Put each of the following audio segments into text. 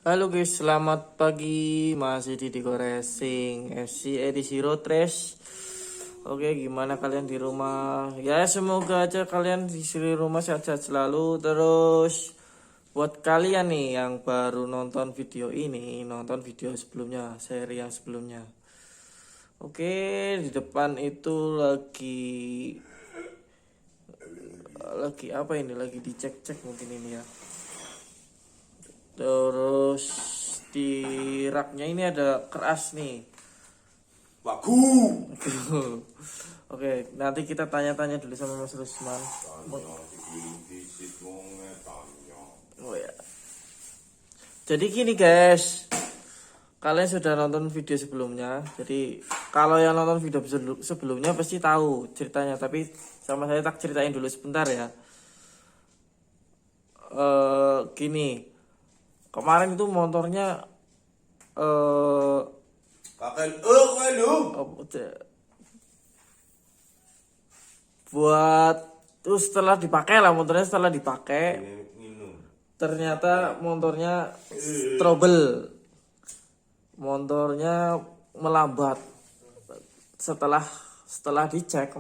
Halo guys, selamat pagi. Masih di Diko Racing FC edisi Road Race. Oke, gimana kalian di rumah? Ya, semoga aja kalian di rumah sehat-sehat selalu. Terus buat kalian nih yang baru nonton video ini, nonton video sebelumnya, seri yang sebelumnya. Oke, di depan itu lagi apa ini? Lagi dicek-cek mungkin ini ya. Terus di raknya ini ada keras nih. Wagu. Oke, nanti kita tanya-tanya dulu sama Mas Rusman. Oh ya. Jadi gini guys, kalian sudah nonton video sebelumnya. Jadi kalau yang nonton video sebelumnya pasti tahu ceritanya. Tapi sama saya tak ceritain dulu sebentar ya. Gini. Kemarin itu motornya buat terus setelah dipakai ternyata motornya trouble, motornya melambat. Setelah dicek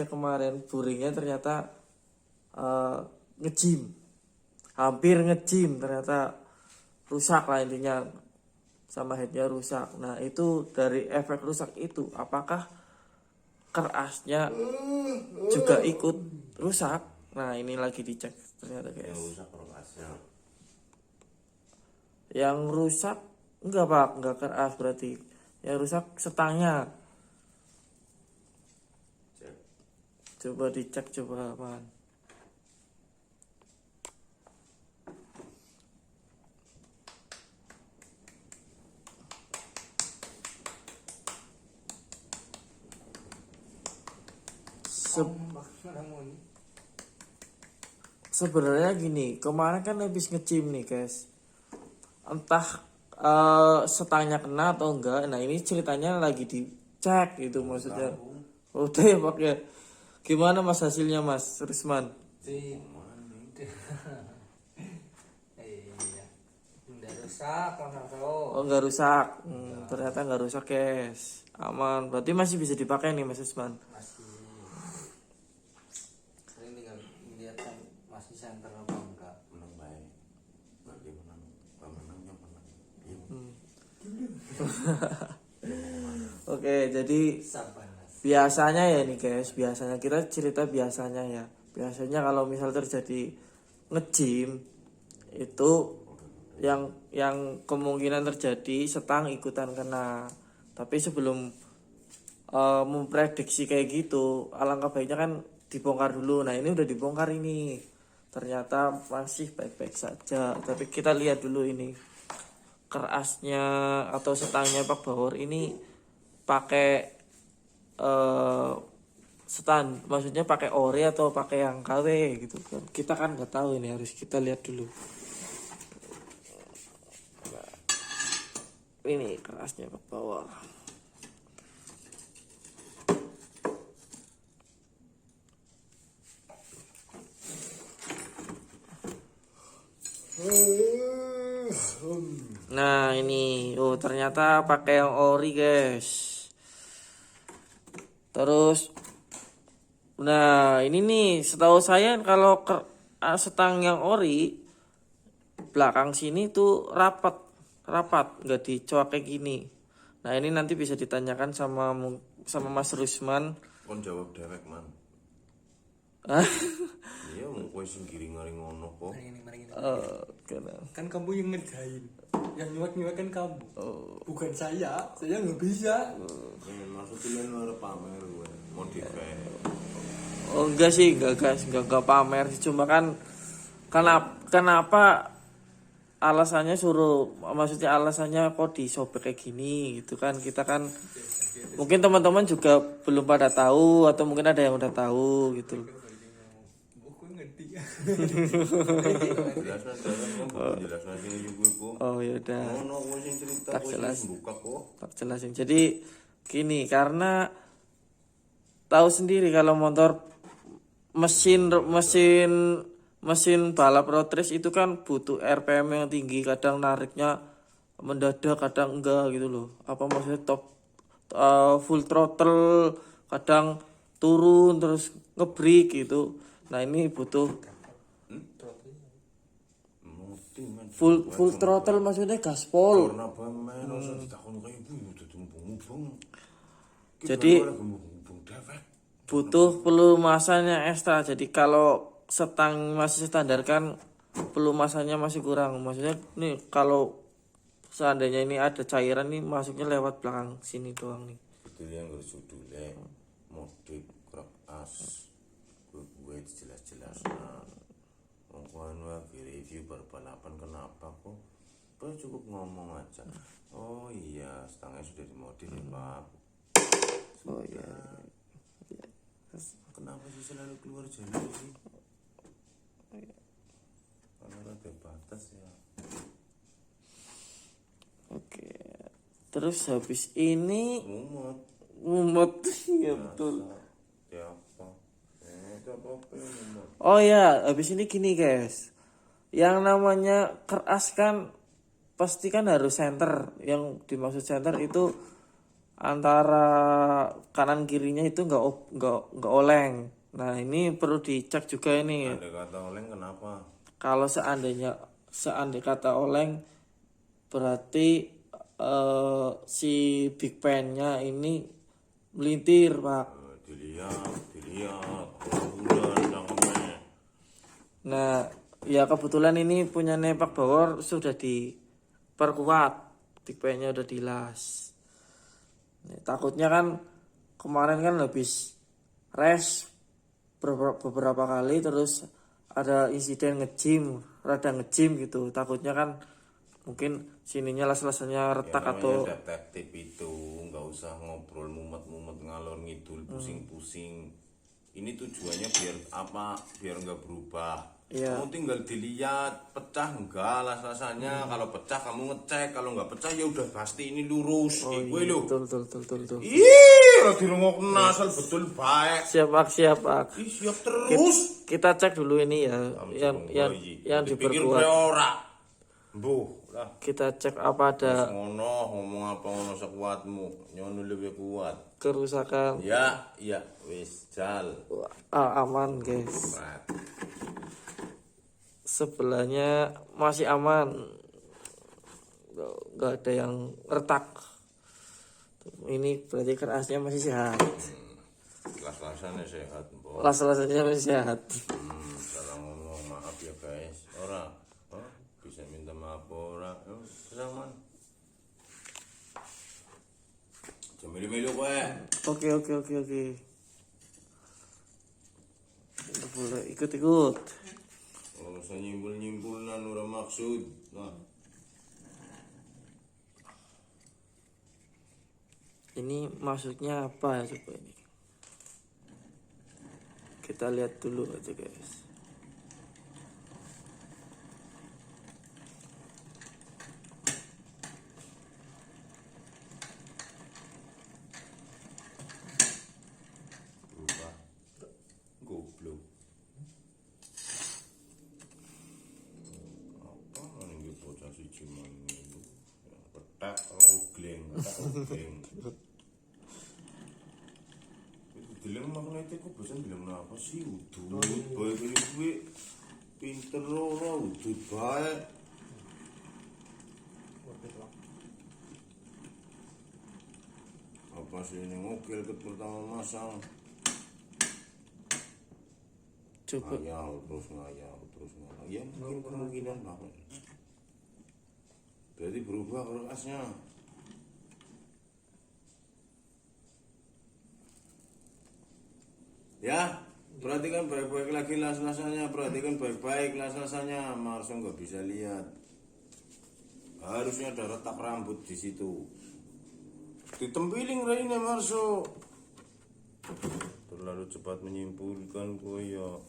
kemarin buringnya ternyata hampir ngejim, ternyata rusak lah intinya, sama headnya rusak. Nah itu dari efek rusak itu, apakah kerasnya juga ikut rusak? Nah ini lagi dicek ternyata guys. Yang rusak enggak pak, enggak keras berarti. Yang rusak setangnya. Coba dicek coba man. Sebenarnya gini, kemarin kan habis ngecim nih guys, entah setangnya kena atau enggak. Nah ini ceritanya lagi dicek gitu maksudnya. Udah ya pak ya. Gimana mas hasilnya mas Rusman? Oh nggak rusak, ternyata nggak rusak guys, aman. Berarti masih bisa dipakai nih mas Rusman. Oke, jadi biasanya ya nih guys, biasanya kita cerita biasanya ya. Biasanya kalau misal terjadi ngejim itu yang kemungkinan terjadi setang ikutan kena. Tapi sebelum memprediksi kayak gitu, alangkah baiknya kan dibongkar dulu. Nah, ini udah dibongkar ini. Ternyata masih baik-baik saja. Tapi kita lihat dulu ini. Kerasnya atau setangnya Pak Bawor ini pakai maksudnya pakai ori atau pakai yang KW gitu kan, kita kan nggak tahu, ini harus kita lihat dulu. Ini kerasnya Pak Bawor. Nah ini, ternyata pakai yang ori guys. Terus, nah ini nih, setahu saya kalau setang yang ori belakang sini tuh rapat, nggak dicoak kayak gini. Nah ini nanti bisa ditanyakan sama Mas Rusman. Kon jawab dewek man. Iya mau kowe sing giring-giring ngono kok. Kan kamu yang ngerjain, yang nyuak kan kamu, bukan saya nggak bisa. Maksudnya lu pamer gue modify. Oh enggak sih, enggak pamer sih, cuma kan kenapa alasannya maksudnya alasannya kok disobek kayak gini gitu kan. Kita kan mungkin teman-teman juga belum pada tahu, atau mungkin ada yang udah tahu gitu. Oh ya udah. Tak jelasin. Jadi gini, karena tahu sendiri kalau motor mesin mesin balap road race itu kan butuh RPM yang tinggi, kadang nariknya mendadak, kadang enggak gitu loh. Apa maksudnya full throttle, kadang turun terus ngebreak gitu. Nah ini butuh full throttle, maksudnya gaspol. Karena bamen rasa ditakoni kaya ibu udah tumpung-tumpung. Jadi butuh pelumasannya ekstra. Jadi kalau masih standar kan pelumasannya masih kurang. Maksudnya nih kalau seandainya ini ada cairan nih masuknya lewat belakang sini doang nih. Betul yang harus judulnya modik krok as. Gue jelas-jelas. Ngomong lagi review berbalapan kenapa kok? Pak cukup ngomong aja. Oh iya, setengah sudah dimodif ya Pak. Oh iya. Kenapa sih selalu keluar jalur sih? Karena ada batas ya. Oke. Terus habis ini Mumet. mumet. Ya betul. Siapa? Apa mumet? Oh ya, habis ini gini guys. Yang namanya keras kan pasti kan harus center. Yang dimaksud center itu antara kanan kirinya itu nggak oleng. Nah ini perlu dicek juga ini. Ada kata oleng kenapa? Kalau seandainya kata oleng berarti si big pen-nya ini melintir Pak. Dilihat. Bulan cangkemnya. Nah ya kebetulan ini punya Pak Bawor sudah diperkuat, big pen-nya udah dilas. Nah, takutnya kan kemarin kan habis race beberapa kali terus ada insiden rada ngejim gitu. Takutnya kan mungkin sininya las-lasanya retak Ya, atau detektif itu nggak usah ngobrol mumet-mumet ngalor ngidul pusing-pusing. Ini tujuannya biar apa? Biar nggak berubah. Iya. Kamu tinggal dilihat pecah enggak las-lasannya. Kalau pecah kamu ngecek, kalau nggak pecah ya udah pasti ini lurus. Gue lo. betul. Ih, lagi rungok asal betul baik. Siap Pak. Ih, siap terus. Kita cek dulu ini ya yang diperkuat. ora. Mbuh, lah. Kita cek apa ada Ngono ngomong apa ngono sekuatmu. Nyono lebih kuat. kerusakan. Ya, wis jal. Aman guys. Sebelahnya masih aman, nggak ada yang retak. Ini berarti kerasnya masih sehat. Las-lasannya sehat, Mbok. Las-lasanya masih sehat. Salah ngomong, maaf ya guys. Ora. Bisa minta maaf ora. Sama. Cemil-mil kowe. Oke. Boleh ikut. Kalau usah nyimpul-nyimpulan ora maksud. Nah. Ini maksudnya apa ya coba ini? Kita lihat dulu aja guys. Berubah. Goblok. Apa ning bocah siji mang itu? Petak ogleng. Dilem magnetik kok bosan dilem apa sih udut bae kuwi pinter ora udut bae. Apa sih ini ngokil pertama masang Coba ngayal terus ya mungkin kemungkinan banget berarti berubah kerasnya. Ya, perhatikan baik-baik lagi las-lasannya, Marso nggak bisa lihat. Harusnya ada retak rambut di situ. Ditempiling Raine Marso. Terlalu cepat menyimpulkan koyo.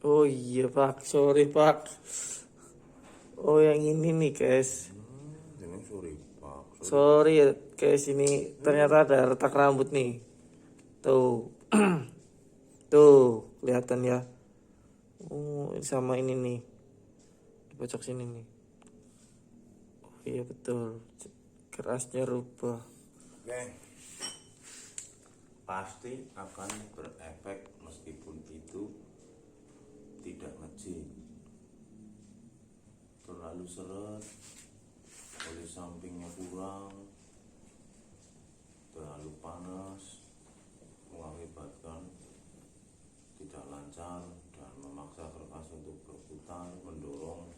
Oh iya Pak, sorry Pak. Oh yang ini nih guys. Jangan sorry Pak. Sorry ya guys, ini ternyata ada retak rambut nih. Tuh, Tuh, kelihatan ya. Oh, sama ini nih. Di pojok sini nih. Oh iya betul. Kerasnya rubah. Oke. Pasti akan berefek meskipun itu tidak ngejim. Terlalu seret, oleh sampingnya kurang, terlalu panas, mengakibatkan tidak lancar dan memaksa kertas untuk berputar, mendorong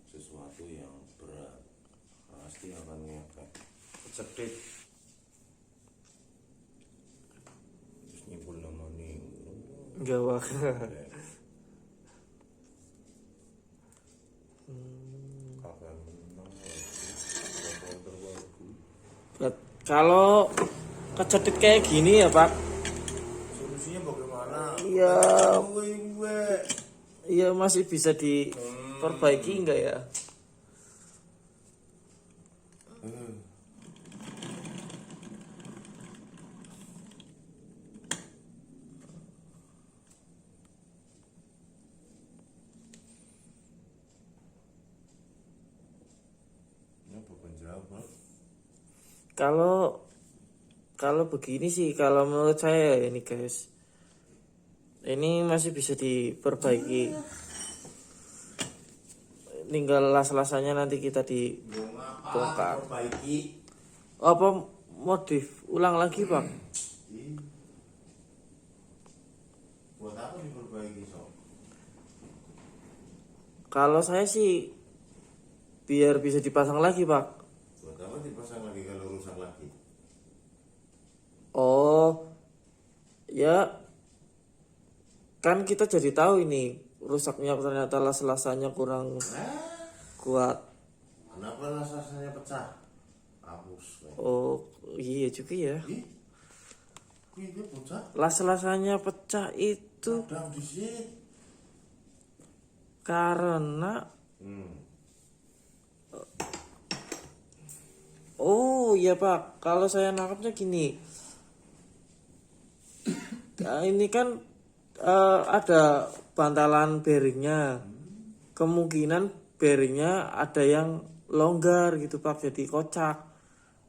sesuatu yang berat. Pasti akan ngefek. Cedit. Terus nyimpul nama nih. Gawak. Kalau kecetit kayak gini ya Pak. Solusinya bagaimana? Iya. Gue. Iya masih bisa diperbaiki enggak ya? Ini bukan jawab. Kalau begini sih, kalau menurut saya ini guys, ini masih bisa diperbaiki. Tinggal las-lasannya nanti kita dibongkar. Perbaiki. Apa modif ulang lagi Pak? Buat apa diperbaiki sob? Kalau saya sih biar bisa dipasang lagi Pak. Buat apa dipasang lagi kalau rusak lagi? Oh, ya kan kita jadi tahu ini rusaknya ternyata las-lasannya kurang kuat. Kenapa rasanya pecah? Hapus. Oh, iya juga ya. Ih, ini pecah. Las-lasannya pecah itu Kadang di sini. karena oh iya Pak, kalau saya nangkapnya gini. Nah, ini kan ada bantalan bearingnya. Kemungkinan bearingnya ada yang longgar gitu Pak, jadi kocak.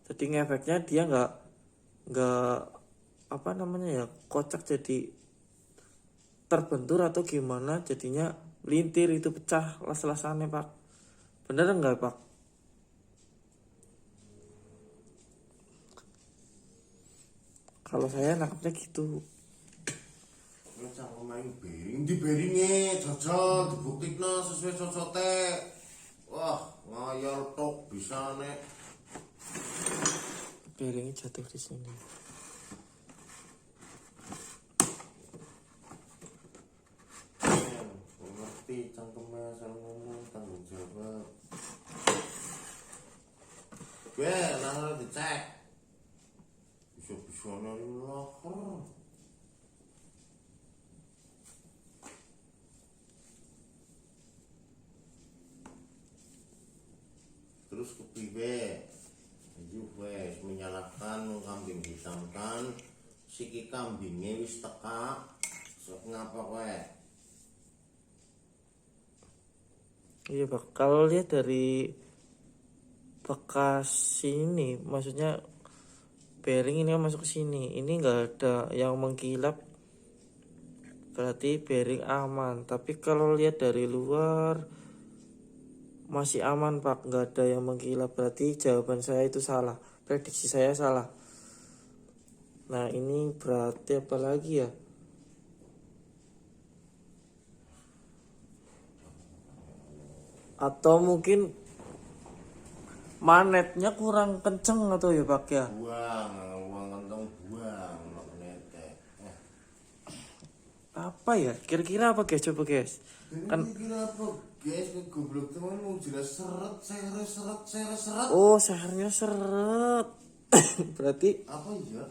Jadi ngefeknya dia nggak apa namanya ya, kocak jadi terbentur atau gimana, jadinya melintir itu pecah las-lasannya Pak. Bener nggak Pak? Kalau saya nangkapnya gitu. Ngecak pemain bearing di bearingnya jajal dibuktikna sesuai cocote. Wah ngayal tok bisa nek. Bearingnya jatuh di sini. Ngerti cangkemnya asal ngomong tanggung jawab. Gue nang dicek. Bisa-bisa nari loker. Terus kepiwe? Ayo wes menyalahkan kambing hitamkan siki kambingnya wis teka. Sok ngapa kowe? Iya Pak, kalau lihat dari bekas sini, maksudnya bearing ini kan masuk ke sini, ini nggak ada yang mengkilap, berarti bearing aman. Tapi kalau lihat dari luar masih aman Pak, nggak ada yang mengkilap, berarti jawaban saya itu salah, prediksi saya salah. Nah ini berarti apa lagi ya? Atau mungkin manetnya kurang kenceng atau ya Pak ya? Buang, uang kantong buang magnete. Apa ya? Kira-kira apa guys? Coba guys. Kan Kira apa guys, goblok teman mau jelas seret, seret. oh sehernya seret. Berarti Apa ya?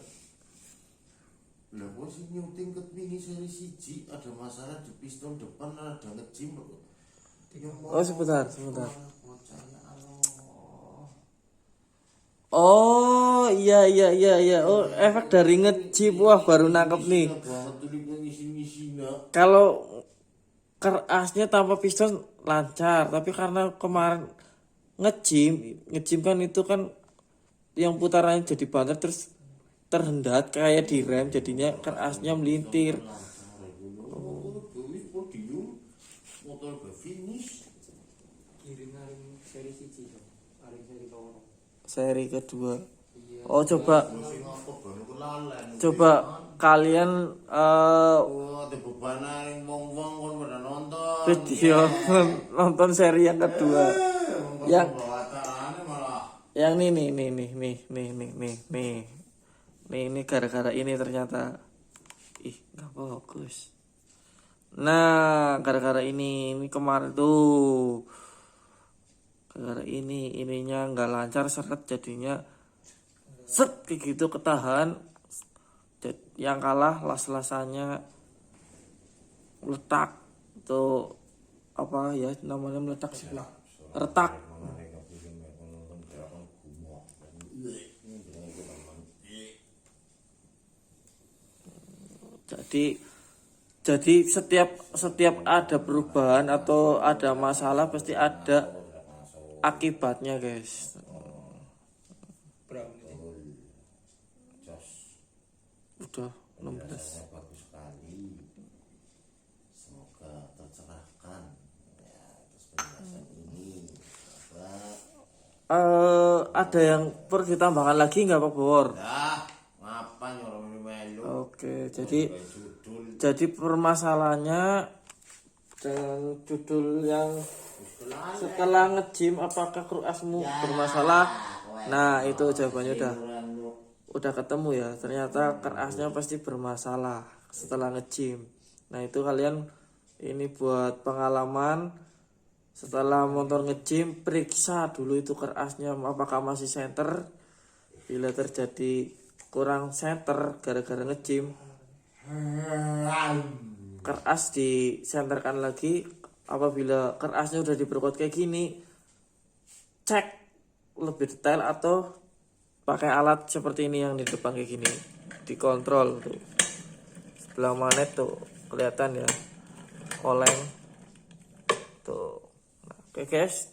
Lah kok sih nyuting ke mini seri siji ada masalah di piston depan ada ngejim. oh sebentar. Oh Oh iya. Oh efek dari ngejip. Wah baru nangkep nih. banget tuh di ngisi-ngisinya. Kalau kerasnya tanpa piston lancar, tapi karena kemarin ngejim kan itu kan yang putarannya jadi banter terus terhendat kayak di rem jadinya kerasnya melintir. Motor ke finish. Kirim seri siji so. Aring seri loro. Seri kedua. Iya. Oh coba Sing apa baru kelalen. coba kalian Oh, beban ning wong-wong kon pada nonton. video nonton seri yang kedua. Yang acarane malah yang nih. Ini gara-gara ini ternyata. Ih, nggak fokus. Nah, gara-gara ini kemarin tuh. Gara-gara ininya nggak lancar seret jadinya set kayak gitu ketahan. Yang kalah las-lasannya letak tuh apa ya namanya meletak sebelah retak. Jadi setiap ada perubahan atau ada masalah pasti ada akibatnya guys. Berapa menit? Udah 16. bagus sekali. Semoga tercerahkan ya atas penjelasan ini. Ada yang perlu ditambahkan lagi nggak Pak Bor? Dah, ngapa nyorong melu? Oke, Judul jadi permasalahannya dengan judul yang setelah ngejim apakah kruasmu bermasalah? Nah itu jawabannya udah ketemu ya. Ternyata kerasnya pasti bermasalah setelah ngejim. Nah itu kalian ini buat pengalaman. Setelah motor ngejim, periksa dulu itu kerasnya apakah masih senter. Bila terjadi kurang senter gara-gara ngejim, keras disenterkan lagi. Apabila kerasnya udah diperkuat kayak gini, cek lebih detail atau pakai alat seperti ini yang di depan kayak gini, dikontrol tuh sebelah manet tuh kelihatan ya oleng tuh. Oke guys,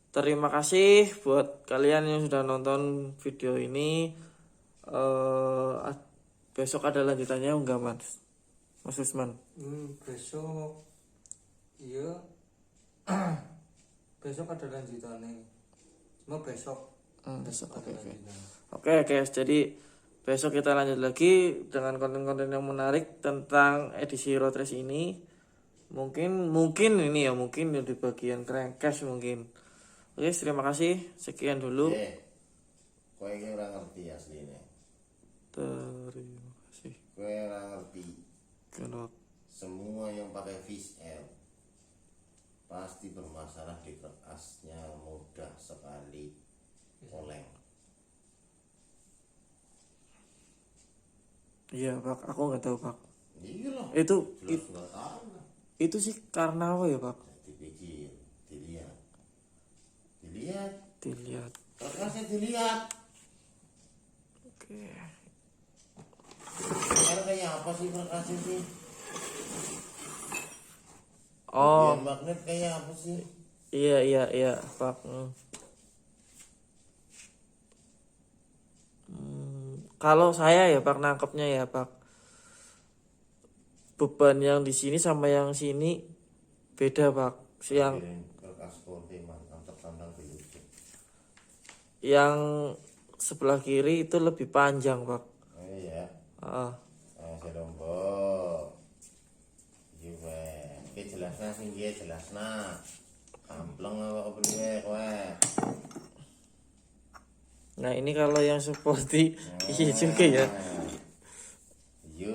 terima kasih buat kalian yang sudah nonton video ini. Besok ada lanjutannya enggak Mas Usman? Besok iya. Besok ada lanjutannya. Cuma besok Besok ada oke. lanjutannya. Oke guys, jadi besok kita lanjut lagi dengan konten-konten yang menarik tentang edisi road race ini. Mungkin ini ya, mungkin di bagian crankcase mungkin. Oke, terima kasih. Sekian dulu. Kowe iki ora ngerti asline. Terima kasih. Kowe ora ngerti. Kenapa? Semua yang pakai fish air pasti bermasalah di kerasnya, mudah sekali oleng. Iya Pak, aku nggak tahu Pak. Iya lah. Itu Jelas nggak tahu. itu sih karena apa ya Pak? Dipikir, dilihat, Dilihat. kerasnya dilihat. Oke. Kayak apa sih kerasnya sih? Oh, Bagian magnet kayak apa sih? iya Pak. Kalau saya ya Pak nangkepnya ya Pak, beban yang di sini sama yang sini beda Pak. Kertas korte mantap tertandang di YouTube. Yang sebelah kiri itu lebih panjang Pak. Oh iya. Ah, Lombok. Iya, oke jelasna sing nggih jelasna. Ampleng apa kepriye kowe? nah ini kalau yang seperti iya juga ya. Iya.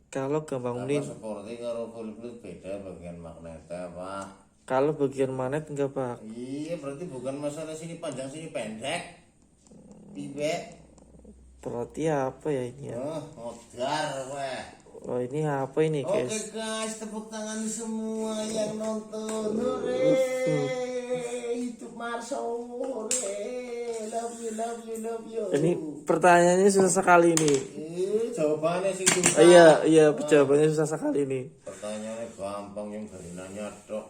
Kalau gampang melin, Seperti karo full plate beda bagian magnetnya, Pak. kalau bagian manet enggak Pak. Iya, berarti bukan masalah sini panjang sini pendek. Pibe. Berarti apa ya ini ya? Modar kowe. Oh ini apa ini Oke guys? guys, tepuk tangan semua yang nonton. Hore, YouTube Marso. Hore, love you. Ini pertanyaannya susah sekali nih. Jawabannya sih susah. Iya, jawabannya susah sekali nih. Pertanyaannya gampang, yang dari nanya dok.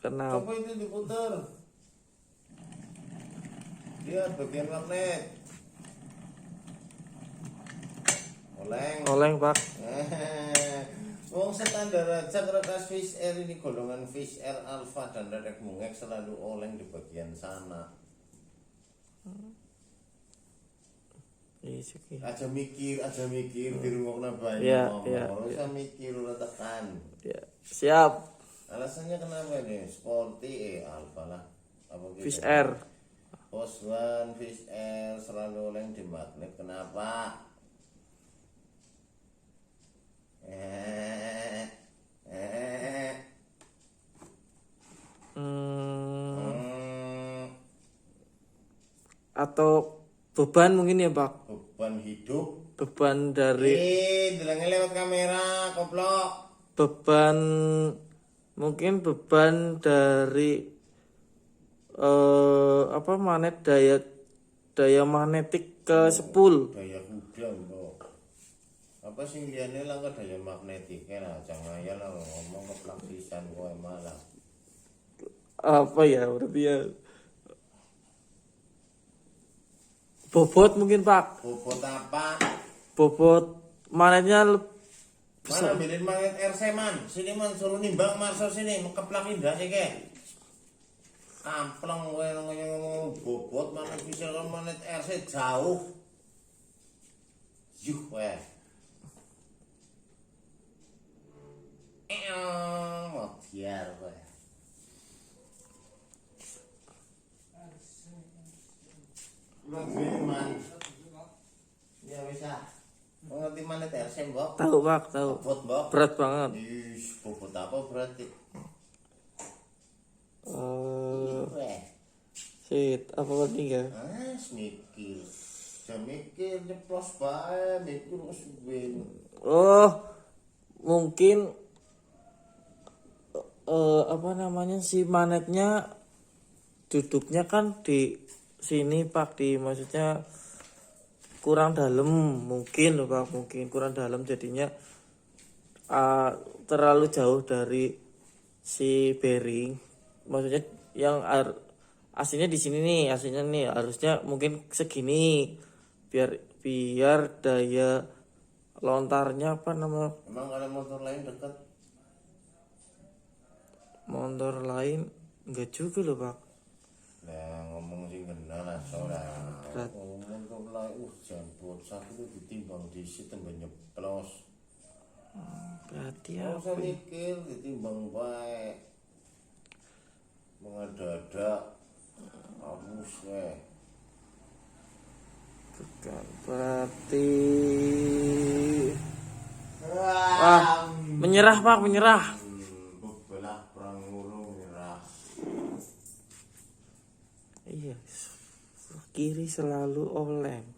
Kenapa? Coba itu diputar. Lihat bagian magnet. Oleng, Pak. Wong standar aja kertas fish air ini golongan fish air alpha dan derek mungek selalu oleng di bagian sana. Aja mikir di rumah banyak ngomong. Usah mikir, udah tekan. Ya, siap. Alasannya kenapa ini? Sporty alpha lah. Apa gitu? Fish air. Poswan fish air selalu oleng di magnet. Kenapa? Atau beban mungkin ya, Pak? Beban hidup. Beban dari Delengnya lewat kamera, koplok. beban mungkin beban dari magnet daya magnetik ke sepul. Daya kuda kok. Apa sih liane lah ke daya magnetiknya lah, jangan ya lah ngomong ke pelakisian gue malah. Apa ya, berarti ya bobot mungkin, Pak. Bobot apa? Bobot magnetnya Mana ambilin magnet RC man? Sini man, suruh nimbang Marso sini, keplakin dah sih ke. Kampleng gue ngomong bobot magnet bisa kan magnet RC jauh. Yuh weh. Mau biar gue. Man. Ya bisa. Mengerti magnet RC, Mbok? tahu, Pak, tahu. Bobot, Mbok. Berat banget. Bobot apa berarti? Apa lagi ya? Mikir. Jangan mikir nyeplos bae, mikir wis win. Mungkin si magnetnya duduknya kan di sini, Pak, maksudnya kurang dalam mungkin loh, Pak, mungkin kurang dalam jadinya terlalu jauh dari si bearing, maksudnya yang aslinya di sini nih, aslinya nih harusnya mungkin segini biar daya lontarnya apa namanya, Emang ada motor lain dekat? motor lain enggak juga loh, Pak. Nah ngomong sih kenal lah soalnya motor lain jangan bocah itu ditimbang di situ nyeplos. Berarti Nggak usah mikir, ditimbang baik mengada-ada kamus bukan berarti menyerah, Pak, menyerah. belah perang mulu merah. Iya, kiri selalu oleng.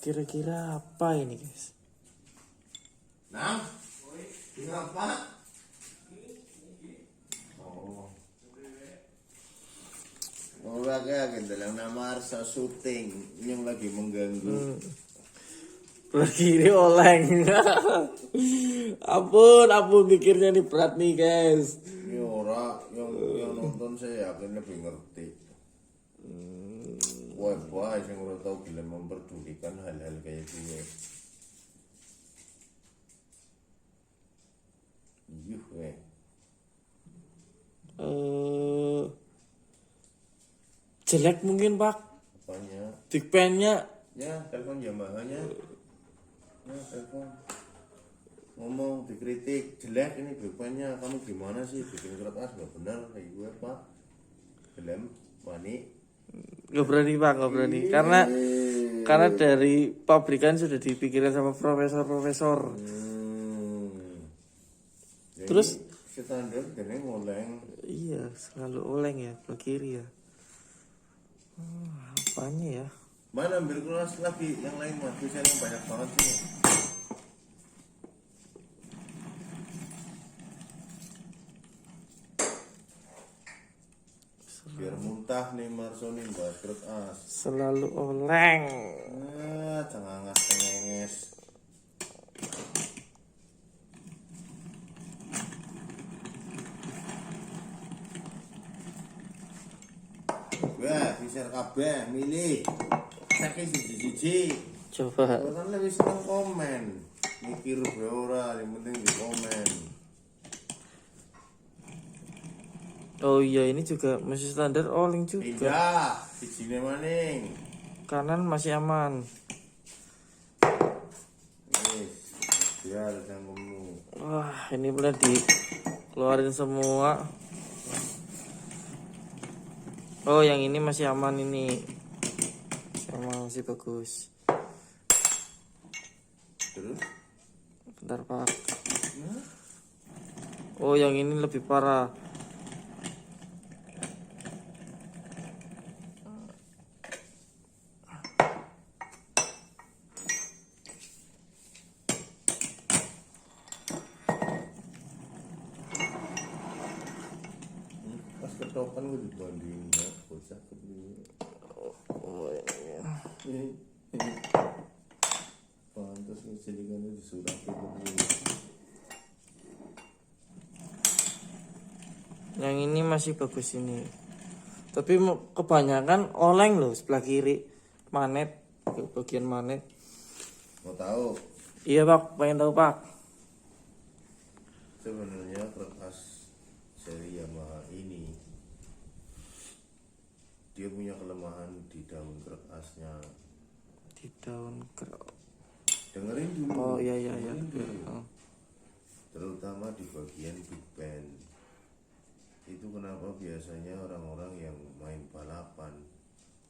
Kira-kira apa ini, guys? Nah, kenapa? Oh, agak dalam nama Arsa syuting yang lagi mengganggu. Kiri oleng. ampun pikirnya nih berat nih, guys. Ini orang yang nonton saya yakin lebih ngerti. Wah, yang udah tahu gila memperdulikan hal-hal kayak gini. Jelek mungkin, Pak. Apanya? Dikpennya Ya, telepon Yamaha-nya. Ya, telepon. Ngomong dikritik jelek ini dikpennya. Kamu gimana sih bikin kertas nggak benar kayak gue, Pak? Film wani. nggak berani, Pak, nggak berani. Karena dari pabrikan sudah dipikirkan sama profesor. Terus standar gini oleng. iya, selalu oleng ya, ke kiri ya. Apanya ya? Mana ambil kelas lagi yang lain mah bisa yang banyak banget sih. Biar muntah nih Marsoni bahas krek as. Selalu oleng. Cengangas cengenges. Wah, bisa kabeh milih. Saking siji-siji. Coba. Kan lebih seneng komen. Mikir ora, yang penting di komen. Oh iya, ini juga masih standar oleng juga. Pindah, sijine maning. Kanan masih aman. Wis, biar cangkemmu. Wah, ini boleh dikeluarin semua. Oh, yang ini masih aman ini. Masih bagus. Terus? Bentar, Pak. Oh, yang ini lebih parah. Pas ketokan gue dibandingin ya, bocah begini. Oh, ini. Ini pantas ngecilikannya disuratin begini. Yang ini masih bagus ini. Tapi kebanyakan oleng loh sebelah kiri. Manet, bagian manet. Mau tahu? Iya, Pak, pengen tahu, Pak. Sebenarnya kertas seri Yamaha ini dia punya kelemahan di daun kertasnya. Di daun kertas. Dengerin dulu. Oh iya. Dengerin dulu. Oh. Terutama di bagian big band. Itu kenapa biasanya orang-orang yang main balapan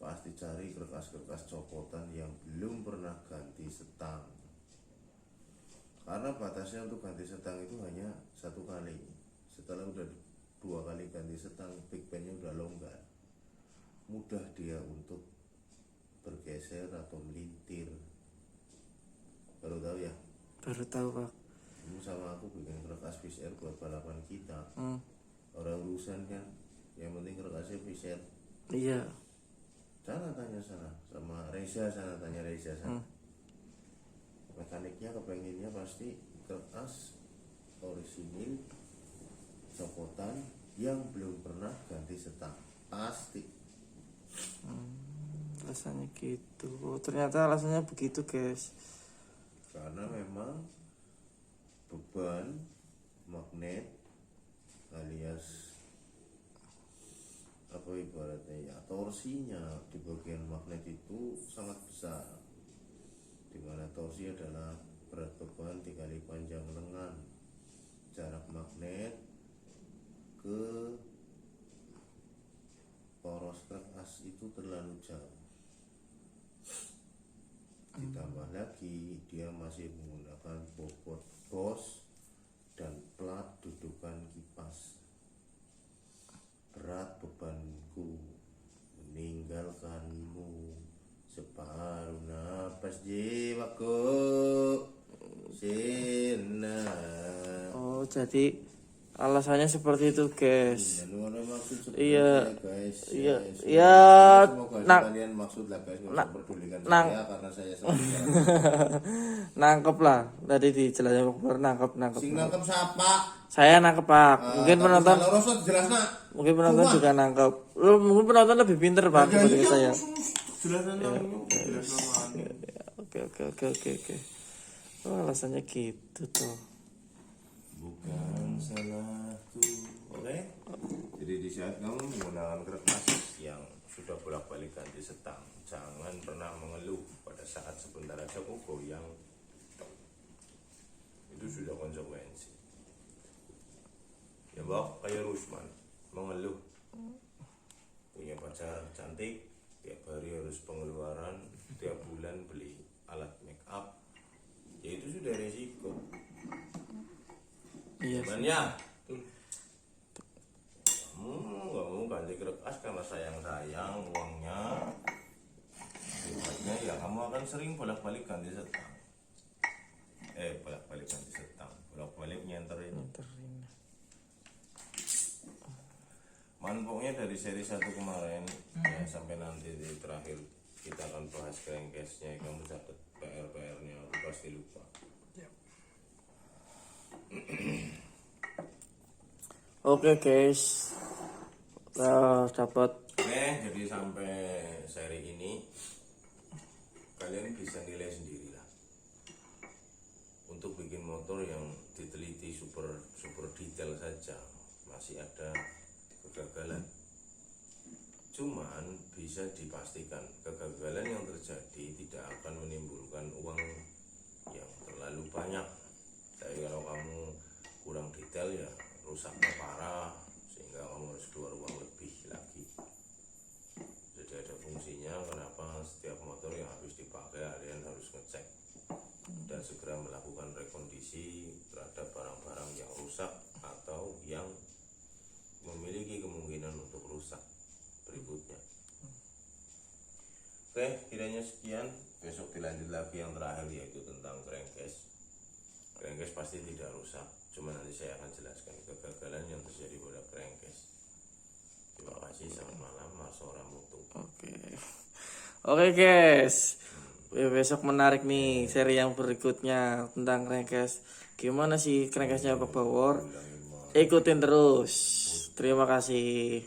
pasti cari kertas-kertas copotan yang belum pernah ganti setang. Karena batasnya untuk ganti setang itu hanya 1 kali. Setelah udah 2 kali ganti setang, big bandnya udah longgar. Mudah dia untuk bergeser atau melintir. Baru tahu ya? Baru tahu, Pak. Kamu sama aku bikin kertas PCR buat balapan kita. Orang urusan kan, yang penting kertasnya PCR. Iya. Sana tanya sana sama Reza, sana tanya Reza sana. Mekaniknya kepenginnya pasti kertas orisinil copotan yang belum pernah ganti setang, pasti. Rasanya gitu. Oh, ternyata alasannya begitu, guys. Karena memang beban magnet alias apa ibaratnya ya, torsinya di bagian magnet itu sangat besar, dimana torsi adalah berat beban dikali panjang lengan. Jarak magnet ke poros kertas itu terlalu jauh. Ditambah lagi dia masih menggunakan bobot bos dan plat dudukan kipas. Berat bebanku meninggalkanmu separuh napas jiwaku sina. Oh, jadi alasannya seperti itu, guys. Iya, guys. Iya. Yes. Ya, Semoga kalian maksud lah guys, nggak usah pedulikan saya karena saya nangkep lah. Tadi dijelasin nangkep. sing nangkep siapa? Saya nangkep, Pak. Mungkin penonton jelas nak. mungkin penonton juga nangkep. Mungkin penonton lebih pinter, Pak, dibanding saya. Jelas jelas Oke. Oh, alasannya gitu tuh. Bukan salahku. Oke. Jadi di saat kamu menggunakan kertas yang sudah bolak-balik ganti setang, jangan pernah mengeluh pada saat sebentar aja kok goyang. Itu sudah konsekuensi. Ya Mbak, kayak Rusman mengeluh punya pacar cantik, tiap hari harus pengeluaran, tiap bulan beli alat make up, ya itu sudah resiko. Iya. Sebenarnya kamu nggak mau ganti kertas karena sayang uangnya, akibatnya ya kamu akan sering bolak-balik ganti setang. Bolak-balik nyenterin. Pokoknya dari seri 1 kemarin ya sampai nanti di terakhir kita akan bahas crankcase-nya. Kamu catat PR-nya, aku pasti lupa. Oke guys, dapat Oke, jadi sampai seri ini kalian bisa nilai sendirilah. Untuk bikin motor yang diteliti super detail saja masih ada kegagalan. Cuman bisa dipastikan kegagalan yang terjadi tidak akan menimbulkan uang yang terlalu banyak. Tapi kalau kamu kurang detail ya rusaknya parah sehingga kamu harus keluar uang lebih lagi. Jadi ada fungsinya kenapa setiap motor yang habis dipakai kalian harus ngecek dan segera melakukan rekondisi terhadap barang-barang yang rusak atau yang memiliki kemungkinan untuk rusak berikutnya. Oke, kiranya sekian. Besok dilanjut lagi yang terakhir yaitu tentang crankcase. Crankcase pasti tidak rusak, cuma nanti saya akan jelaskan kegagalan yang terjadi pada crankcase. Terima kasih, selamat malam, Mas Ora Mutu. Oke guys, besok menarik nih seri yang berikutnya tentang crankcase. Gimana sih crankcase-nya Pak Bawor? Ikutin terus. Terima kasih.